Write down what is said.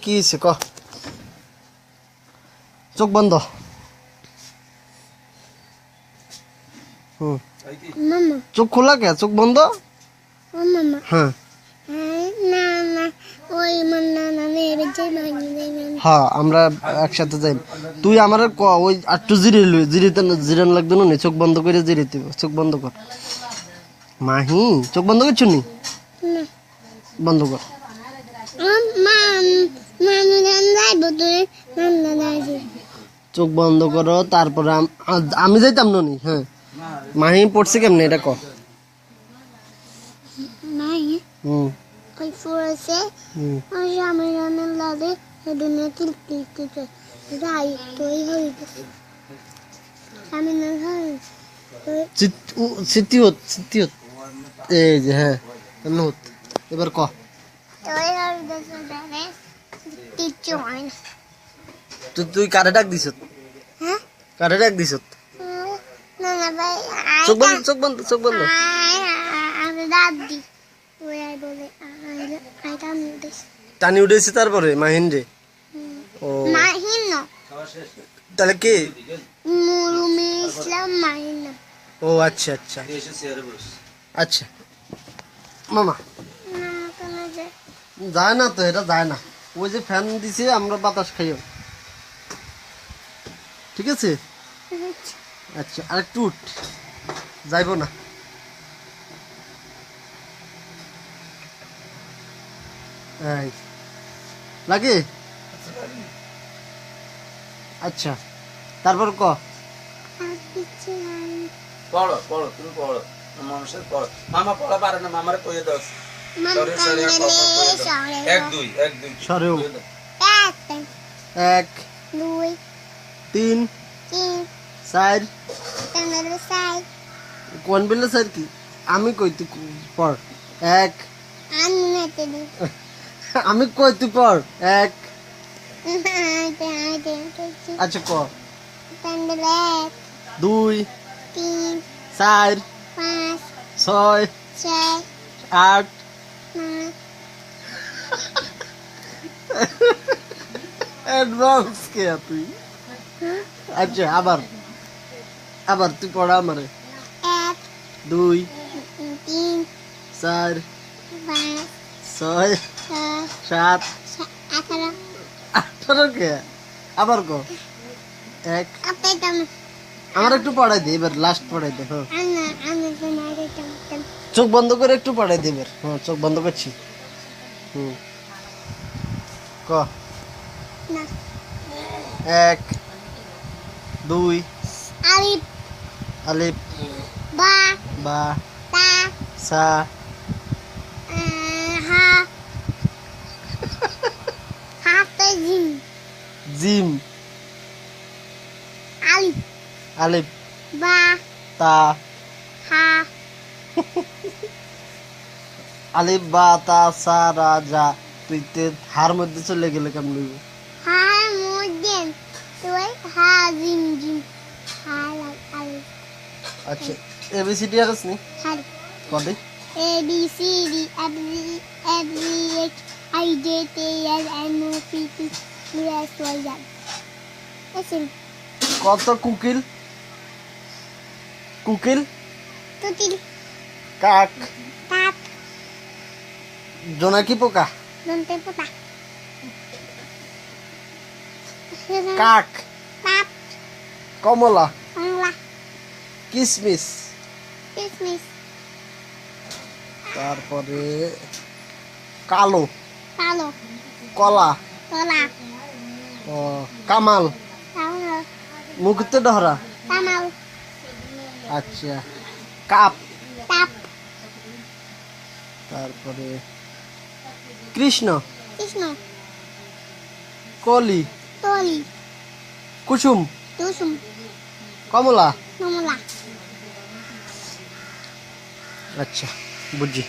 কি হইছে ক চোখ বন্ধ মামা চোখ খোলা কে চোখ বন্ধ ও মামা হ্যাঁ না না ওই মান্না না মেরে যে ভাঙি দেয় হ্যাঁ আমরা একসাথে যাই তুই আমার ওই একটু জিরান লাগতো না চোখ বন্ধ করে জিরিতে চোখ বন্ধ কর মাহি চোখ বন্ধ করছো নি না বন্ধ কর মামু জান যাইব তুই নান্না যাইছে চোখ বন্ধ করো তারপরে আমি যাইতাম নি হ্যাঁ মাহি পড়ছে কেমনে এটা ক নাই হুম ওই ফুরছে হুম ওই আমি জানেন লাগে দুনিয়া তিলতে যাই তুই হই আমি না হয় সিটিয়ত এই যে হ্যাঁ নুত এবার ক তুই আর দেশে যাবে কিচ্ছু হয় না তুই কারে ডাক দিছ হ্যাঁ কারে ডাক দিছ না না ভাই চোখ বন্ধ আমি দাদি ওই আই বলে আই কাম দিস টানি উঠেছে তারপরে মাহিন রে ও মাহিন না তাহলে কে মুরুমি ইসলাম মাহিন না ও আচ্ছা আচ্ছা আচ্ছা মামা না কেন যে যায় না তো এটা যায় না ওই যে ফ্যান দিছে আমরা বাতাস খাইও ঠিক আছে আচ্ছা আর একটু উঠ যাইব না এই লাগে আচ্ছা তারপর ক আর কিছু নাই পড়ো পড়ো তুমি পড়ো মানুষের পড়ো মামা পড়া পারে না মামারে কইয়ে দাও মান সরি সরি কান্দলে সরে এক দুই সরেও এক 1 দুই 3 তিন 4 কান্দলে সাই কোন বেলে স্যার কি আমি কই তুই পড় 1 আমি নেতে দি আমি কই তুই পড় 1 আইতে আচ্ছা ক কান্দলে 2 তিন 4 পাঁচ 6 ছয় 8 নয় অ্যাডভান্স কে তুই আচ্ছা আবার তুই পড়া আমারে এক 2 তিন 4 পাঁচ 6 ছয় 7 18 18 কে আবার ক 1 আপনি কেমন আমার একটু পড়াই দে এবার লাস্ট পড়াই দে হ্যাঁ আমি তোমারে কেমন চোখ বন্ধ করে একটু পড়াই দে এবার হ্যাঁ চোখ বন্ধ করছি ক না 1 2 আলিফ আলিফ বা বা তা সা হা হাতে জিম জিম আলিফ আলিফ বা তা হা আলিফ বা তা সা রা যা তুই তে হার মধ্যে চলে গেলে কেমন হইব হা মুদেন তুই হা জিম জিম হা আলিফ আচ্ছা এবিসিডি আর আসনি হা কদে A B C D F G H I J K L M O P Q R S Y Z. Listen, কত কুকিল tutil, কাক tap, জোনাকি পোকা donte puta. কাক Tap, কমলা pangla, কিসমিস kismis, তারপরে কালো palo, কলা tola, ও, কামাল talo, মুখতে ডহরা tamal, আচ্ছা কাপ tap, তারপরে কৃষ্ণ Krishna, কলি toli, কুসুম tusum, কমলা mamula. আচ্ছা বুঝছি